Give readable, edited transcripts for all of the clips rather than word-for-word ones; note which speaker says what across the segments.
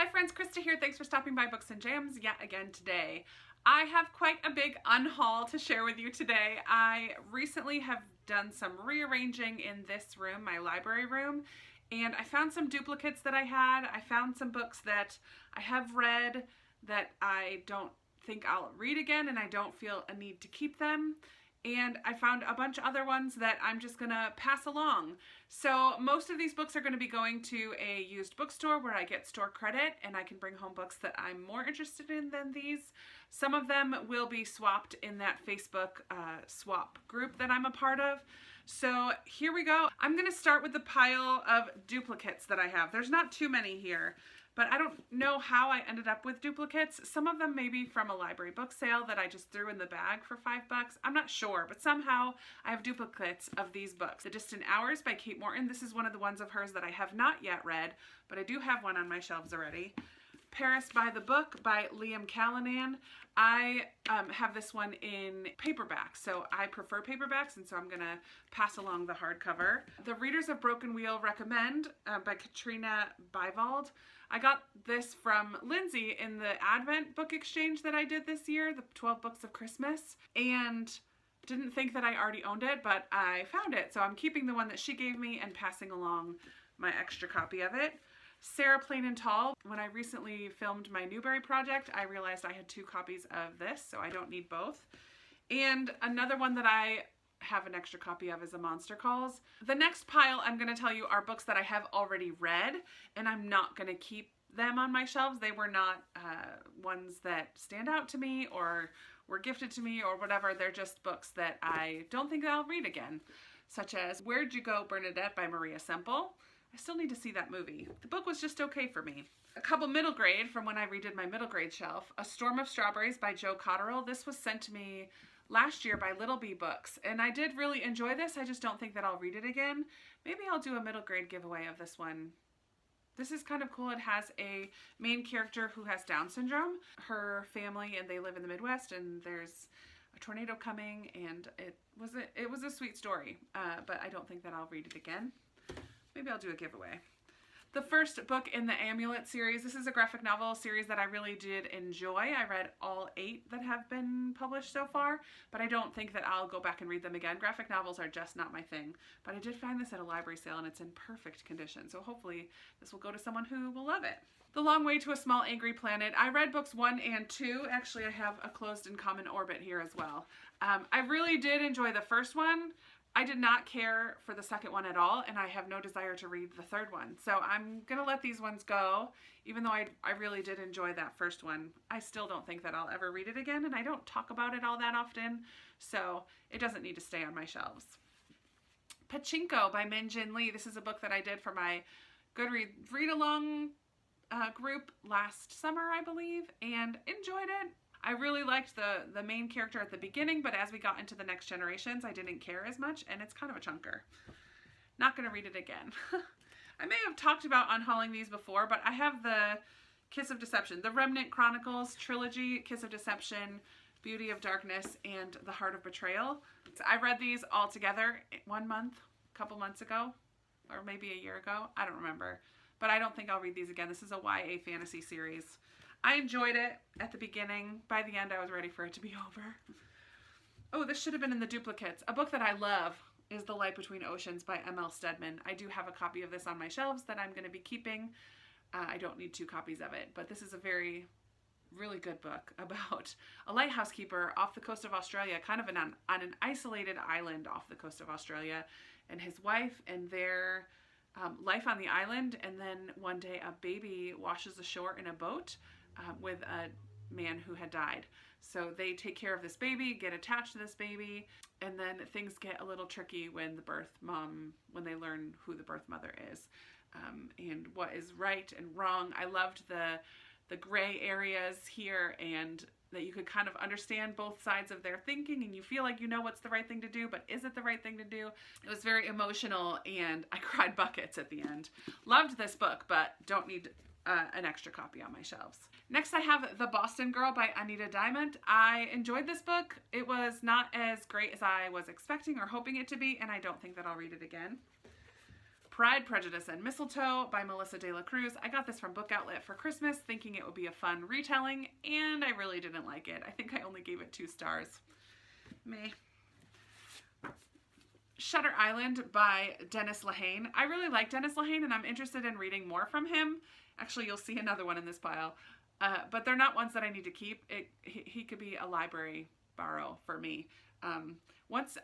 Speaker 1: Hi friends, Krista here. Thanks for stopping by Books and Jams yet again today. I have quite a big unhaul to share with you today. I recently have done some rearranging in this room, my library room, and I found some duplicates that I had. I found some books that I have read that I don't think I'll read again and I don't feel a need to keep them. And I found a bunch of other ones that I'm just gonna pass along. So most of these books are gonna be going to a used bookstore where I get store credit and I can bring home books that I'm more interested in than these. Some of them will be swapped in that Facebook swap group that I'm a part of. So here we go. I'm gonna start with the pile of duplicates that I have. There's not too many here, but I don't know how I ended up with duplicates. Some of them may be from a library book sale that I just threw in the bag for $5. I'm not sure, but somehow I have duplicates of these books. The Distant Hours by Kate Morton. This is one of the ones of hers that I have not yet read, but I do have one on my shelves already. Paris by the Book by Liam Callanan. I have this one in paperback, so I prefer paperbacks, and so I'm gonna pass along the hardcover. The Readers of Broken Wheel recommend by Katrina Bivald. I got this from Lindsay in the Advent book exchange that I did this year, the 12 Books of Christmas, and didn't think that I already owned it, but I found it, so I'm keeping the one that she gave me and passing along my extra copy of it. Sarah Plain and Tall. When I recently filmed my Newbery project, I realized I had 2 copies of this, so I don't need both. And another one that I have an extra copy of is A Monster Calls. The next pile I'm going to tell you are books that I have already read, and I'm not going to keep them on my shelves. They were not ones that stand out to me or were gifted to me or whatever. They're just books that I don't think I'll read again, such as Where'd You Go, Bernadette by Maria Semple. I still need to see that movie. The book was just okay for me. A couple middle grade from when I redid my middle grade shelf. A Storm of Strawberries by Joe Cotterill. This was sent to me last year by Little Bee Books, and I did really enjoy this. I just don't think that I'll read it again. Maybe I'll do a middle grade giveaway of this one. This is kind of cool. It has a main character who has Down syndrome. Her family, and they live in the Midwest, and there's a tornado coming, and it was a sweet story, but I don't think that I'll read it again. Maybe I'll do a giveaway. The first book in the Amulet series. This is a graphic novel series that I really did enjoy. I read all 8 that have been published so far, but I don't think that I'll go back and read them again. Graphic novels are just not my thing, but I did find this at a library sale and it's in perfect condition, so hopefully this will go to someone who will love it. The Long Way to a Small Angry Planet. I read books 1 and 2. Actually, I have A Closed and Common Orbit here as well. I really did enjoy the first one. I did not care for the second one at all, and I have no desire to read the third one. So I'm going to let these ones go, even though I really did enjoy that first one. I still don't think that I'll ever read it again, and I don't talk about it all that often, so it doesn't need to stay on my shelves. Pachinko by Min Jin Lee. This is a book that I did for my Goodreads read-along group last summer, I believe, and enjoyed it. I really liked the main character at the beginning, but as we got into the next generations, I didn't care as much, and it's kind of a chunker. Not going to read it again. I may have talked about unhauling these before, but I have the Kiss of Deception, the Remnant Chronicles trilogy, Kiss of Deception, Beauty of Darkness, and The Heart of Betrayal. I read these all together 1 month, a couple months ago, or maybe a year ago. I don't remember, but I don't think I'll read these again. This is a YA fantasy series. I enjoyed it at the beginning. By the end, I was ready for it to be over. Oh, this should have been in the duplicates. A book that I love is The Light Between Oceans by M.L. Stedman. I do have a copy of this on my shelves that I'm going to be keeping. I don't need 2 copies of it, but this is a really good book about a lighthouse keeper off the coast of Australia, kind of on an isolated island off the coast of Australia, and his wife and their life on the island, and then one day a baby washes ashore in a boat with a man who had died. So they take care of this baby, get attached to this baby, and then things get a little tricky when when they learn who the birth mother is, and what is right and wrong. I loved the gray areas here, and that you could kind of understand both sides of their thinking, and you feel like you know what's the right thing to do, but is it the right thing to do? It was very emotional, and I cried buckets at the end. Loved this book, but don't need an extra copy on my shelves. Next I have The Boston Girl by Anita Diamond. I enjoyed this book. It was not as great as I was expecting or hoping it to be, and I don't think that I'll read it again. Pride, Prejudice, and Mistletoe by Melissa De La Cruz. I got this from Book Outlet for Christmas, thinking it would be a fun retelling, and I really didn't like it. I think I only gave it 2 stars. Meh. Shutter Island by Dennis Lehane. I really like Dennis Lehane, and I'm interested in reading more from him. Actually, you'll see another one in this pile. But they're not ones that I need to keep. He could be a library borrow for me. Once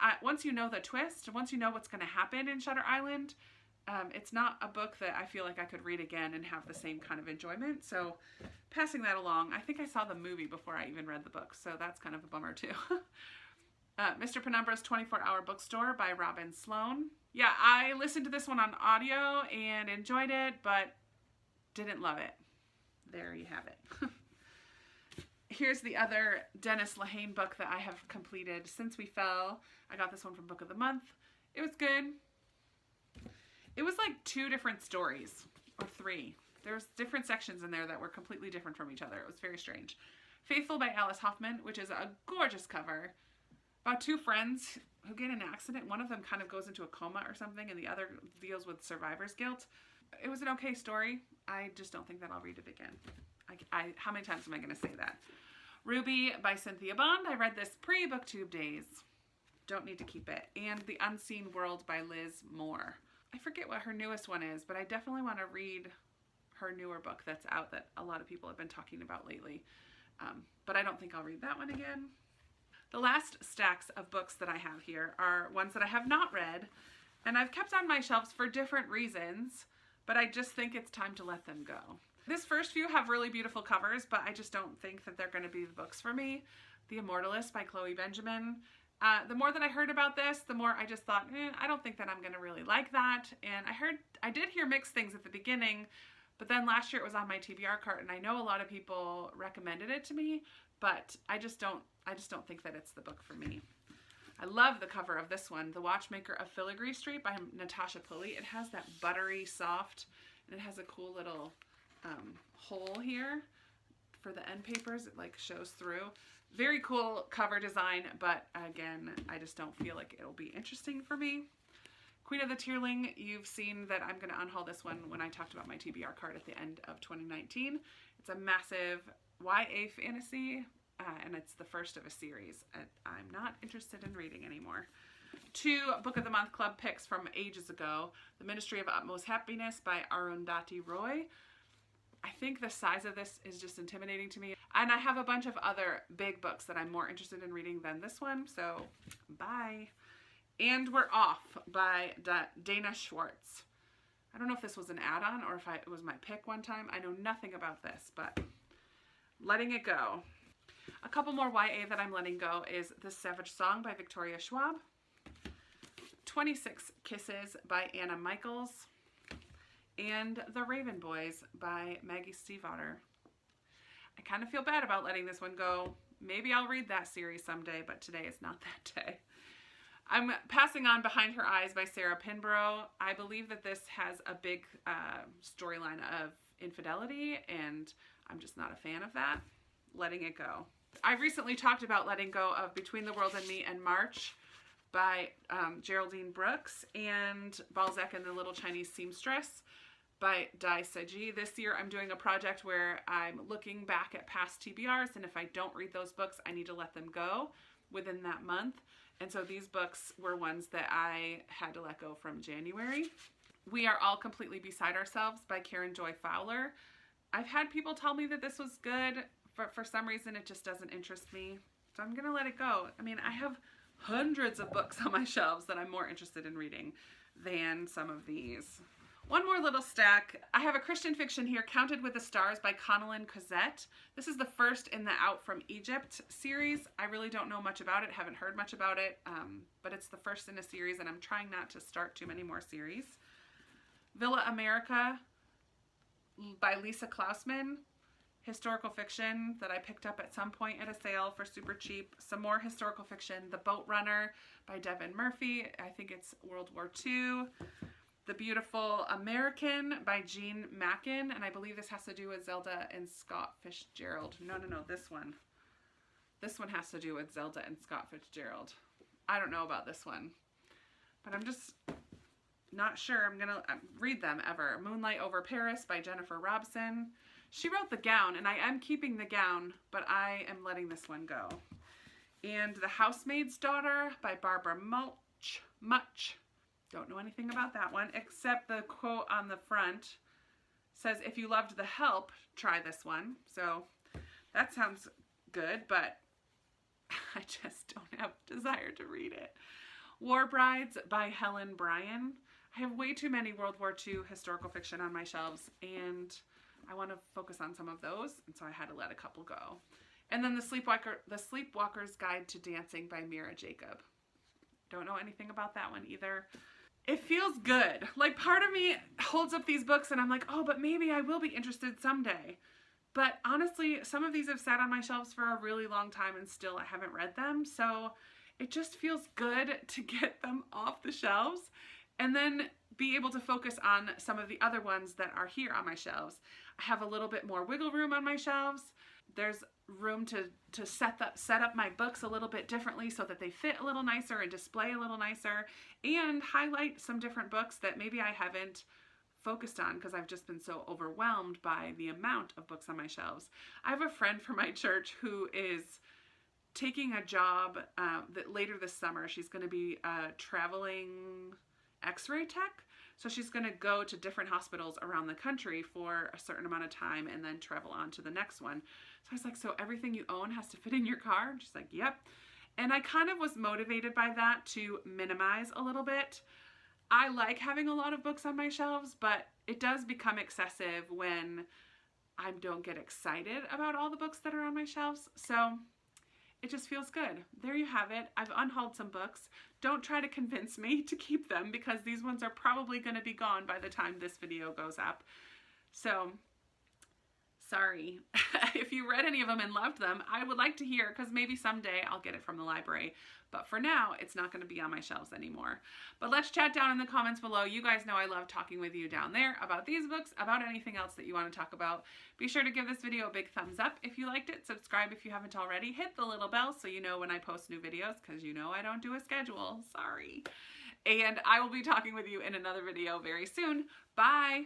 Speaker 1: you know the twist, once you know what's going to happen in Shutter Island, it's not a book that I feel like I could read again and have the same kind of enjoyment. So passing that along. I think I saw the movie before I even read the book, so that's kind of a bummer too. Mr. Penumbra's 24-Hour Bookstore by Robin Sloan. Yeah, I listened to this one on audio and enjoyed it, but didn't love it. There you have it. Here's the other Dennis Lehane book that I have completed, Since We Fell. I got this one from Book of the Month. It was good. It was like 2 different stories, or 3. There's different sections in there that were completely different from each other. It was very strange. Faithful by Alice Hoffman, which is a gorgeous cover. About 2 friends who get in an accident. One of them kind of goes into a coma or something, and the other deals with survivor's guilt. It was an okay story. I just don't think that I'll read it again. How many times am I going to say that? Ruby by Cynthia Bond. I read this pre-BookTube days. Don't need to keep it. And The Unseen World by Liz Moore. I forget what her newest one is, but I definitely want to read her newer book that's out that a lot of people have been talking about lately. But I don't think I'll read that one again. The last stacks of books that I have here are ones that I have not read, and I've kept on my shelves for different reasons, but I just think it's time to let them go. This first few have really beautiful covers, but I just don't think that they're going to be the books for me. The Immortalist by Chloe Benjamin. The more that I heard about this, the more I just thought, I don't think that I'm going to really like that. And I did hear mixed things at the beginning, but then last year it was on my TBR cart, and I know a lot of people recommended it to me, but I just don't think that it's the book for me. I love the cover of this one, The Watchmaker of Filigree Street by Natasha Pulley. It has that buttery soft, and it has a cool little hole here for the end papers. It like shows through. Very cool cover design, but again, I just don't feel like it'll be interesting for me. Queen of the Tearling, you've seen that I'm going to unhaul this one when I talked about my TBR card at the end of 2019. It's a massive YA fantasy, and it's the first of a series. I'm not interested in reading anymore. 2 Book of the Month Club picks from ages ago. The Ministry of Utmost Happiness by Arundhati Roy. I think the size of this is just intimidating to me. And I have a bunch of other big books that I'm more interested in reading than this one, so bye. And We're Off by Dana Schwartz. I don't know if this was an add-on or if it was my pick one time. I know nothing about this, but letting it go. A couple more YA that I'm letting go is The Savage Song by Victoria Schwab. 26 Kisses by Anna Michaels. And The Raven Boys by Maggie Stiefvater. I kind of feel bad about letting this one go. Maybe I'll read that series someday, but today is not that day. I'm passing on Behind Her Eyes by Sarah Pinborough. I believe that this has a big storyline of infidelity, and I'm just not a fan of that. Letting it go. I recently talked about letting go of Between the World and Me and March by Geraldine Brooks, and Balzac and the Little Chinese Seamstress by Dai Seji. This year I'm doing a project where I'm looking back at past TBRs, and if I don't read those books, I need to let them go within that month. And so these books were ones that I had to let go from January. We Are All Completely Beside Ourselves by Karen Joy Fowler. I've had people tell me that this was good, but for some reason it just doesn't interest me. So I'm going to let it go. I mean, I have hundreds of books on my shelves that I'm more interested in reading than some of these. One more little stack. I have a Christian fiction here, Counted with the Stars by Connellan Cosette. This is the first in the Out from Egypt series. I really don't know much about it, haven't heard much about it, but it's the first in a series, and I'm trying not to start too many more series. Villa America by Lisa Klausman. Historical fiction that I picked up at some point at a sale for super cheap. Some more historical fiction. The Boat Runner by Devin Murphy. I think it's World War II. The Beautiful American by Jean Mackin, and I believe this has to do with Zelda and Scott Fitzgerald. No, this one. This one has to do with Zelda and Scott Fitzgerald. I don't know about this one, but I'm just not sure I'm gonna read them ever. Moonlight Over Paris by Jennifer Robson. She wrote The Gown, and I am keeping The Gown, but I am letting this one go. And The Housemaid's Daughter by Barbara Much. Don't know anything about that one, except the quote on the front says, if you loved The Help, try this one. So that sounds good, but I just don't have desire to read it. War Brides by Helen Bryan. I have way too many World War II historical fiction on my shelves, and I want to focus on some of those, and so I had to let a couple go. And then The Sleepwalker's Guide to Dancing by Mira Jacob. Don't know anything about that one either. It feels good. Like, part of me holds up these books and I'm like, oh, but maybe I will be interested someday. But honestly, some of these have sat on my shelves for a really long time and still I haven't read them. So it just feels good to get them off the shelves and then be able to focus on some of the other ones that are here on my shelves. I have a little bit more wiggle room on my shelves. There's room to set up my books a little bit differently so that they fit a little nicer and display a little nicer, and highlight some different books that maybe I haven't focused on because I've just been so overwhelmed by the amount of books on my shelves. I have a friend from my church who is taking a job that later this summer. She's going to be a traveling x-ray tech. So she's going to go to different hospitals around the country for a certain amount of time and then travel on to the next one. So I was like, so everything you own has to fit in your car? And she's like, yep. And I kind of was motivated by that to minimize a little bit. I like having a lot of books on my shelves, but it does become excessive when I don't get excited about all the books that are on my shelves. So it just feels good. There you have it. I've unhauled some books. Don't try to convince me to keep them because these ones are probably going to be gone by the time this video goes up. So, sorry. If you read any of them and loved them, I would like to hear, because maybe someday I'll get it from the library. But for now, it's not going to be on my shelves anymore. But let's chat down in the comments below. You guys know I love talking with you down there about these books, about anything else that you want to talk about. Be sure to give this video a big thumbs up if you liked it. Subscribe if you haven't already. Hit the little bell so you know when I post new videos, because you know I don't do a schedule. Sorry. And I will be talking with you in another video very soon. Bye!